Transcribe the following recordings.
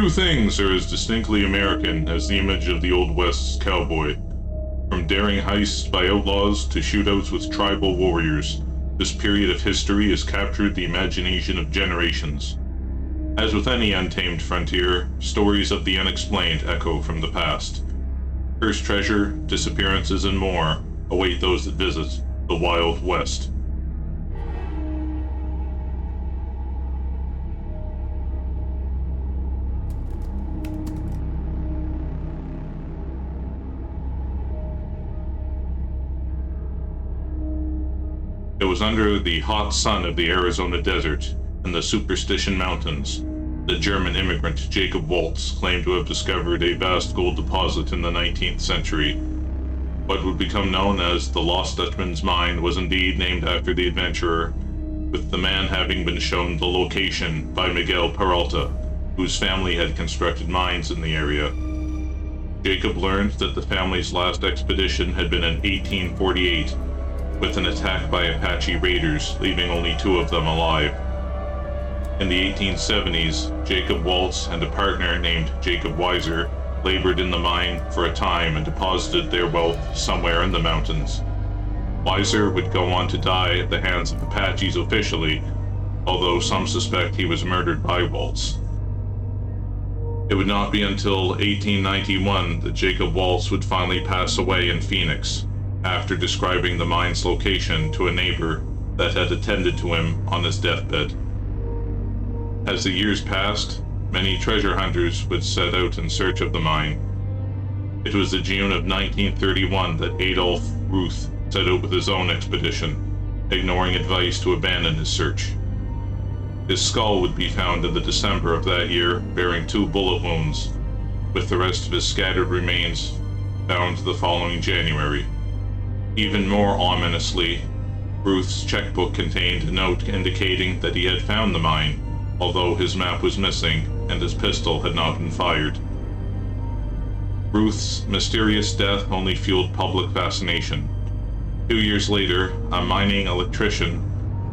Few things are as distinctly American as the image of the Old West's cowboy. From daring heists by outlaws to shootouts with tribal warriors, this period of history has captured the imagination of generations. As with any untamed frontier, stories of the unexplained echo from the past. Cursed treasure, disappearances, and more await those that visit the Wild West. It was under the hot sun of the Arizona desert and the Superstition Mountains that German immigrant Jacob Waltz claimed to have discovered a vast gold deposit in the 19th century. What would become known as the Lost Dutchman's mine was indeed named after the adventurer, with the man having been shown the location by Miguel Peralta, whose family had constructed mines in the area. Jacob learned that the family's last expedition had been in 1848, with an attack by Apache raiders, leaving only 2 of them alive. In the 1870s, Jacob Waltz and a partner named Jacob Weiser labored in the mine for a time and deposited their wealth somewhere in the mountains. Weiser would go on to die at the hands of Apaches officially, although some suspect he was murdered by Waltz. It would not be until 1891 that Jacob Waltz would finally pass away in Phoenix, after describing the mine's location to a neighbor that had attended to him on his deathbed. As the years passed, many treasure hunters would set out in search of the mine. It was the June of 1931 that Adolf Ruth set out with his own expedition, ignoring advice to abandon his search. His skull would be found in the December of that year, bearing 2 bullet wounds, with the rest of his scattered remains found the following January. Even more ominously, Ruth's checkbook contained a note indicating that he had found the mine, although his map was missing and his pistol had not been fired. Ruth's mysterious death only fueled public fascination. 2 years later, a mining electrician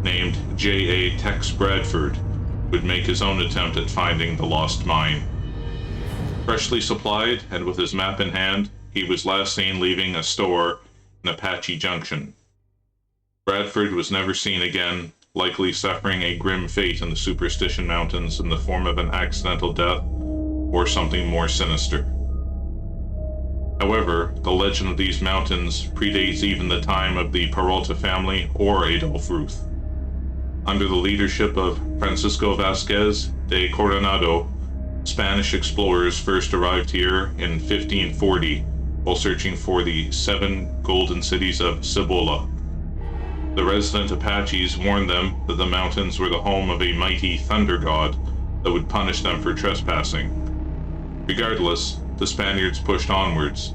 named J.A. Tex Bradford would make his own attempt at finding the lost mine. Freshly supplied and with his map in hand, he was last seen leaving a store in Apache Junction. Bradford was never seen again, likely suffering a grim fate in the Superstition Mountains in the form of an accidental death or something more sinister. However, the legend of these mountains predates even the time of the Peralta family or Adolf Ruth. Under the leadership of Francisco Vasquez de Coronado, Spanish explorers first arrived here in 1540 while searching for the 7 golden cities of Cibola. The resident Apaches warned them that the mountains were the home of a mighty thunder god that would punish them for trespassing. Regardless, the Spaniards pushed onwards,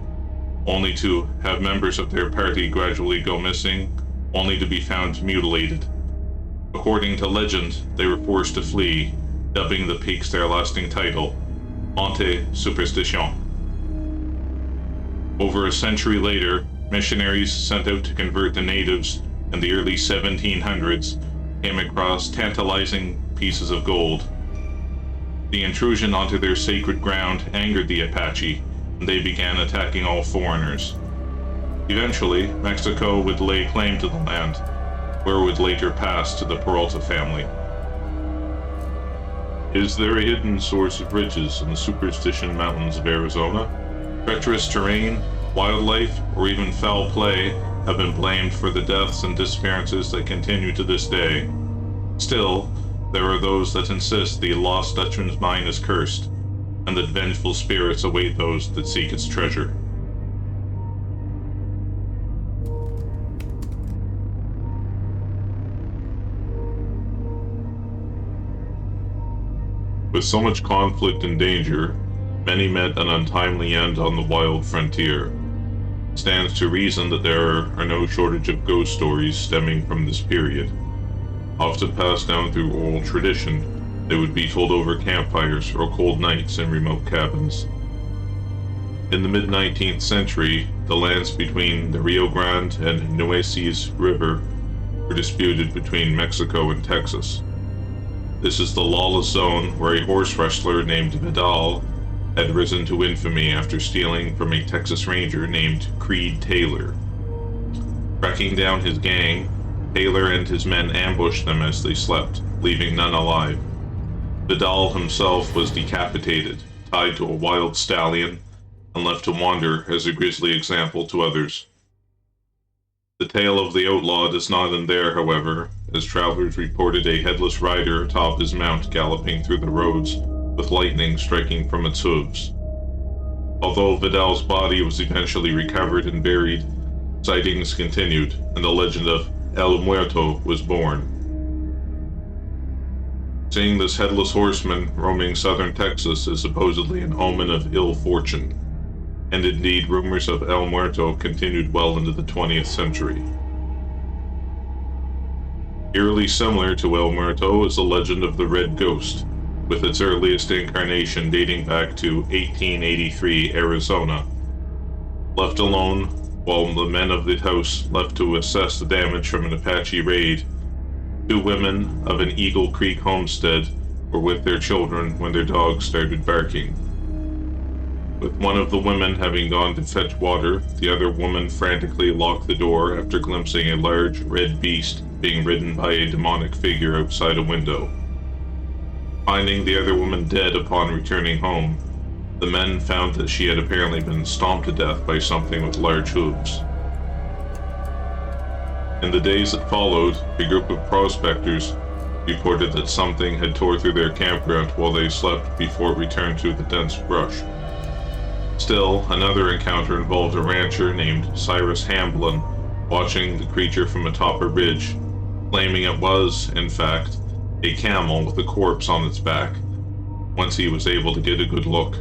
only to have members of their party gradually go missing, only to be found mutilated. According to legend, they were forced to flee, dubbing the peaks their lasting title, Monte Superstition. Over a century later, missionaries sent out to convert the natives in the early 1700s came across tantalizing pieces of gold. The intrusion onto their sacred ground angered the Apache, and they began attacking all foreigners. Eventually, Mexico would lay claim to the land, where it would later pass to the Peralta family. Is there a hidden source of riches in the Superstition Mountains of Arizona? Treacherous terrain, wildlife, or even foul play have been blamed for the deaths and disappearances that continue to this day. Still, there are those that insist the Lost Dutchman's mine is cursed, and that vengeful spirits await those that seek its treasure. With so much conflict and danger, many met an untimely end on the wild frontier. It stands to reason that there are no shortage of ghost stories stemming from this period. Often passed down through oral tradition, they would be told over campfires or cold nights in remote cabins. In the mid-19th century, the lands between the Rio Grande and Nueces River were disputed between Mexico and Texas. This is the lawless zone where a horse wrestler named Vidal had risen to infamy after stealing from a Texas Ranger named Creed Taylor. Tracking down his gang, Taylor and his men ambushed them as they slept, leaving none alive. Vidal himself was decapitated, tied to a wild stallion, and left to wander as a grisly example to others. The tale of the outlaw does not end there, however, as travelers reported a headless rider atop his mount galloping through the roads, with lightning striking from its hooves. Although Vidal's body was eventually recovered and buried, sightings continued, and the legend of El Muerto was born. Seeing this headless horseman roaming southern Texas is supposedly an omen of ill fortune, and indeed rumors of El Muerto continued well into the 20th century. Eerily similar to El Muerto is the legend of the Red Ghost, with its earliest incarnation dating back to 1883 Arizona. Left alone, while the men of the house left to assess the damage from an Apache raid, 2 women of an Eagle Creek homestead were with their children when their dogs started barking. With one of the women having gone to fetch water, the other woman frantically locked the door after glimpsing a large red beast being ridden by a demonic figure outside a window. Finding the other woman dead upon returning home, the men found that she had apparently been stomped to death by something with large hooves. In the days that followed, a group of prospectors reported that something had tore through their campground while they slept before it returned to the dense brush. Still, another encounter involved a rancher named Cyrus Hamblin watching the creature from atop a ridge, claiming it was, in fact, a camel with a corpse on its back, once he was able to get a good look.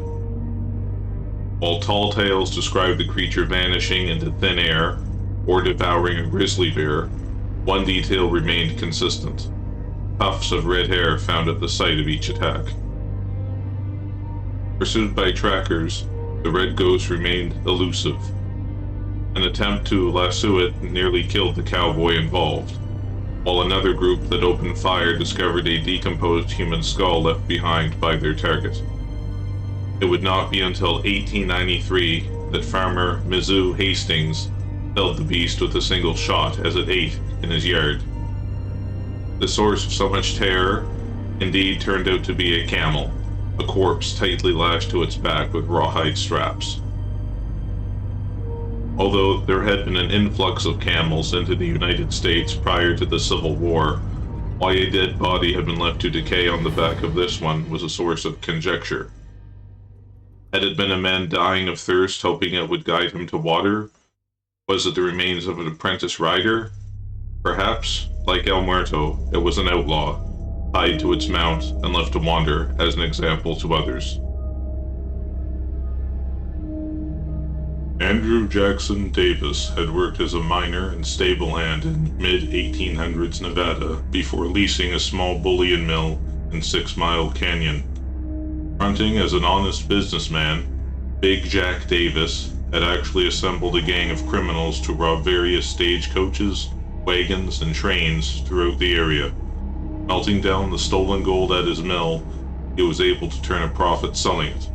While tall tales described the creature vanishing into thin air or devouring a grizzly bear, one detail remained consistent: tufts of red hair found at the site of each attack. Pursued by trackers, the Red Ghost remained elusive. An attempt to lasso it nearly killed the cowboy involved, while another group that opened fire discovered a decomposed human skull left behind by their target. It would not be until 1893 that farmer Mizzou Hastings killed the beast with a single shot as it ate in his yard. The source of so much terror indeed turned out to be a camel, a corpse tightly lashed to its back with rawhide straps. Although there had been an influx of camels into the United States prior to the Civil War, why a dead body had been left to decay on the back of this one was a source of conjecture. Had it been a man dying of thirst hoping it would guide him to water? Was it the remains of an apprentice rider? Perhaps, like El Muerto, it was an outlaw, tied to its mount and left to wander as an example to others. Andrew Jackson Davis had worked as a miner and stable hand in mid-1800s Nevada before leasing a small bullion mill in 6 Mile Canyon. Fronting as an honest businessman, Big Jack Davis had actually assembled a gang of criminals to rob various stagecoaches, wagons, and trains throughout the area. Melting down the stolen gold at his mill, he was able to turn a profit selling it.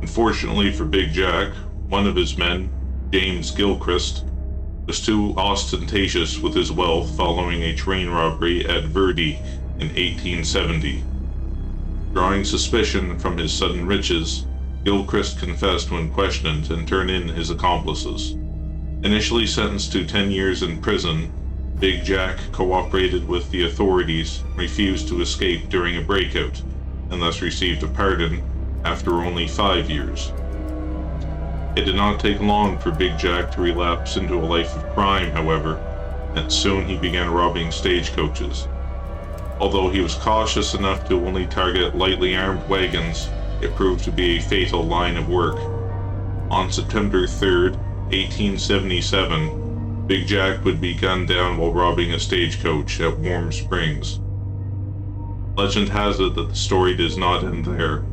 Unfortunately for Big Jack, one of his men, James Gilchrist, was too ostentatious with his wealth following a train robbery at Verdi in 1870. Drawing suspicion from his sudden riches, Gilchrist confessed when questioned and turned in his accomplices. Initially sentenced to 10 years in prison, Big Jack cooperated with the authorities and refused to escape during a breakout, and thus received a pardon after only 5 years. It did not take long for Big Jack to relapse into a life of crime, however, and soon he began robbing stagecoaches. Although he was cautious enough to only target lightly armed wagons, it proved to be a fatal line of work. On September 3rd, 1877, Big Jack would be gunned down while robbing a stagecoach at Warm Springs. Legend has it that the story does not end there.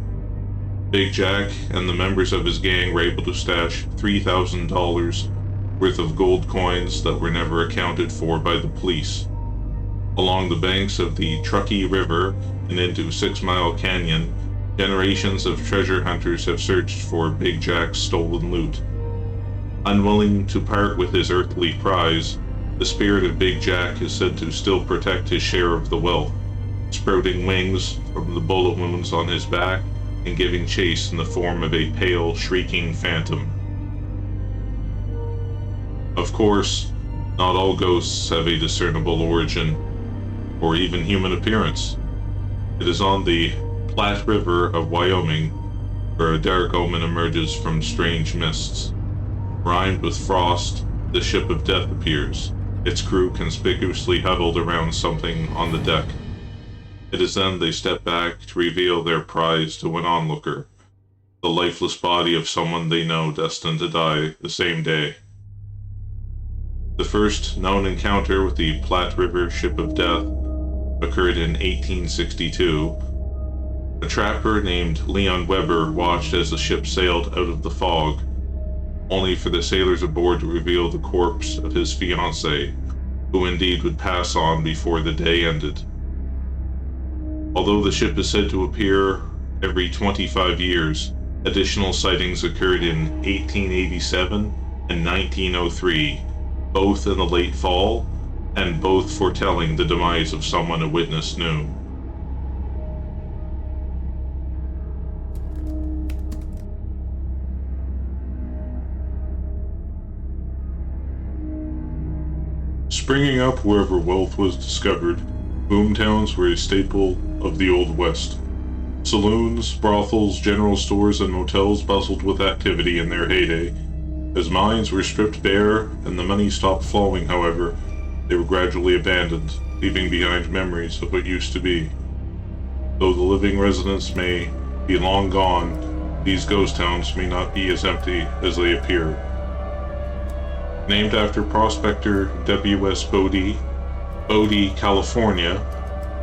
Big Jack and the members of his gang were able to stash $3,000 worth of gold coins that were never accounted for by the police. Along the banks of the Truckee River and into 6 Mile Canyon, generations of treasure hunters have searched for Big Jack's stolen loot. Unwilling to part with his earthly prize, the spirit of Big Jack is said to still protect his share of the wealth, sprouting wings from the bullet wounds on his back and giving chase in the form of a pale, shrieking phantom. Of course, not all ghosts have a discernible origin, or even human appearance. It is on the Platte River of Wyoming where a dark omen emerges from strange mists. Rimed with frost, the ship of death appears, its crew conspicuously huddled around something on the deck. It is then they step back to reveal their prize to an onlooker, the lifeless body of someone they know destined to die the same day. The first known encounter with the Platte River Ship of Death occurred in 1862. A trapper named Leon Weber watched as the ship sailed out of the fog, only for the sailors aboard to reveal the corpse of his fiancée, who indeed would pass on before the day ended. Although the ship is said to appear every 25 years, additional sightings occurred in 1887 and 1903, both in the late fall, and both foretelling the demise of someone a witness knew. Springing up wherever wealth was discovered, boomtowns were a staple of the Old West. Saloons, brothels, general stores, and motels bustled with activity in their heyday. As mines were stripped bare and the money stopped flowing, however, they were gradually abandoned, leaving behind memories of what used to be. Though the living residents may be long gone, these ghost towns may not be as empty as they appear. Named after prospector W.S. Bodie, Bodie, California,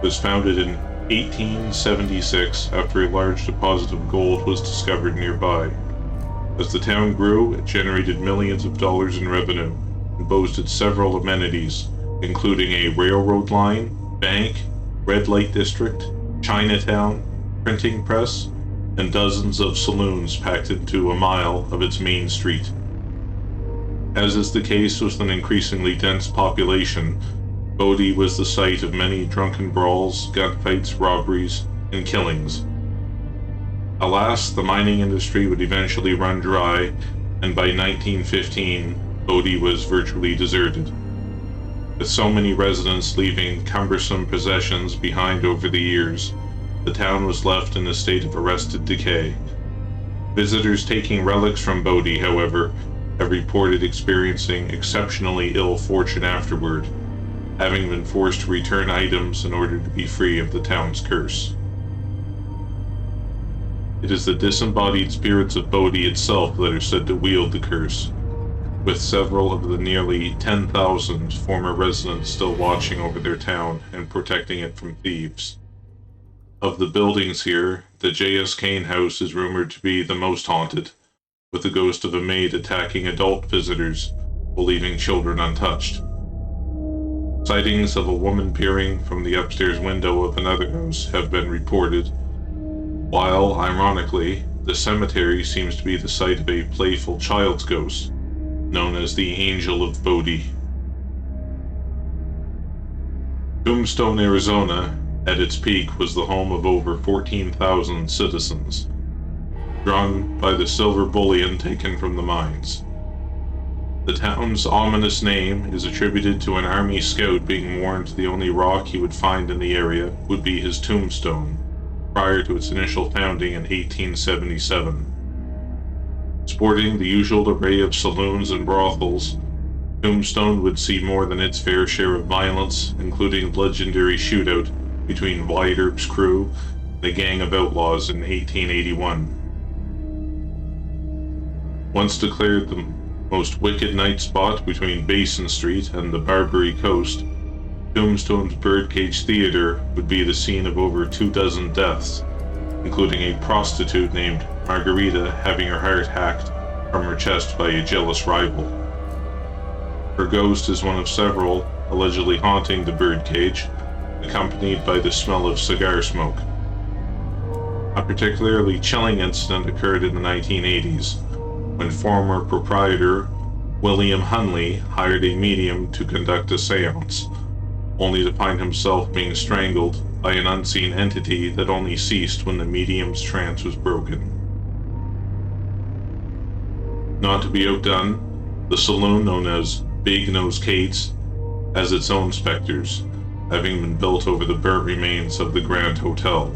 was founded in 1876 after a large deposit of gold was discovered nearby. As the town grew, it generated millions of dollars in revenue and boasted several amenities, including a railroad line, bank, red light district, Chinatown, printing press, and dozens of saloons packed into a mile of its main street. As is the case with an increasingly dense population, Bodie was the site of many drunken brawls, gunfights, robberies, and killings. Alas, the mining industry would eventually run dry, and by 1915, Bodie was virtually deserted. With so many residents leaving cumbersome possessions behind over the years, the town was left in a state of arrested decay. Visitors taking relics from Bodie, however, have reported experiencing exceptionally ill fortune afterward, having been forced to return items in order to be free of the town's curse. It is the disembodied spirits of Bodie itself that are said to wield the curse, with several of the nearly 10,000 former residents still watching over their town and protecting it from thieves. Of the buildings here, the J.S. Kane House is rumored to be the most haunted, with the ghost of a maid attacking adult visitors while leaving children untouched. Sightings of a woman peering from the upstairs window of another house have been reported, while, ironically, the cemetery seems to be the site of a playful child's ghost, known as the Angel of Bodie. Tombstone, Arizona, at its peak, was the home of over 14,000 citizens, drawn by the silver bullion taken from the mines. The town's ominous name is attributed to an army scout being warned the only rock he would find in the area would be his tombstone, prior to its initial founding in 1877. Sporting the usual array of saloons and brothels, Tombstone would see more than its fair share of violence, including the legendary shootout between Wyatt Earp's crew and a gang of outlaws in 1881. Once declared the most wicked night spot between Basin Street and the Barbary Coast, Tombstone's Birdcage Theater would be the scene of over 24 deaths, including a prostitute named Margarita having her heart hacked from her chest by a jealous rival. Her ghost is one of several allegedly haunting the Birdcage, accompanied by the smell of cigar smoke. A particularly chilling incident occurred in the 1980s, when former proprietor William Hunley hired a medium to conduct a seance, only to find himself being strangled by an unseen entity that only ceased when the medium's trance was broken. Not to be outdone, the saloon known as Big Nose Kate's has its own specters, having been built over the burnt remains of the Grand Hotel.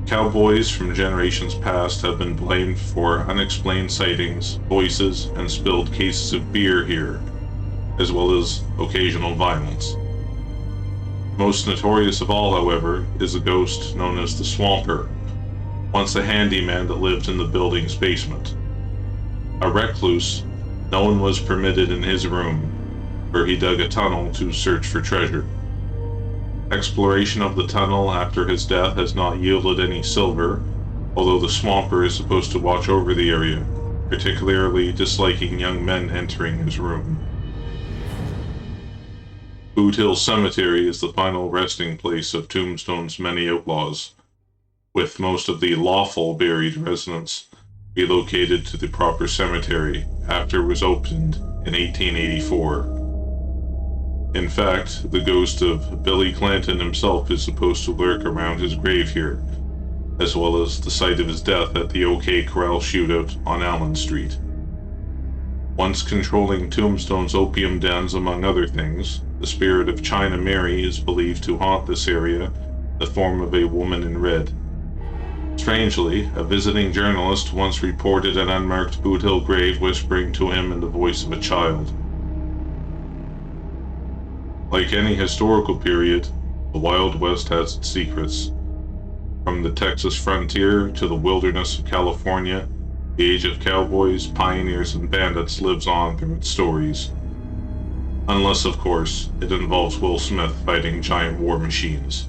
Cowboys from generations past have been blamed for unexplained sightings, voices, and spilled cases of beer here, as well as occasional violence. Most notorious of all, however, is a ghost known as the Swamper, once a handyman that lived in the building's basement. A recluse, no one was permitted in his room, where he dug a tunnel to search for treasure. Exploration of the tunnel after his death has not yielded any silver, although the Swamper is supposed to watch over the area, particularly disliking young men entering his room. Boot Hill Cemetery is the final resting place of Tombstone's many outlaws, with most of the lawful buried residents relocated to the proper cemetery after it was opened in 1884. In fact, the ghost of Billy Clanton himself is supposed to lurk around his grave here, as well as the site of his death at the OK Corral shootout on Allen Street. Once controlling Tombstone's opium dens among other things, the spirit of China Mary is believed to haunt this area in the form of a woman in red. Strangely, a visiting journalist once reported an unmarked Boot Hill grave whispering to him in the voice of a child. Like any historical period, the Wild West has its secrets. From the Texas frontier to the wilderness of California, the age of cowboys, pioneers, and bandits lives on through its stories. Unless, of course, it involves Will Smith fighting giant war machines.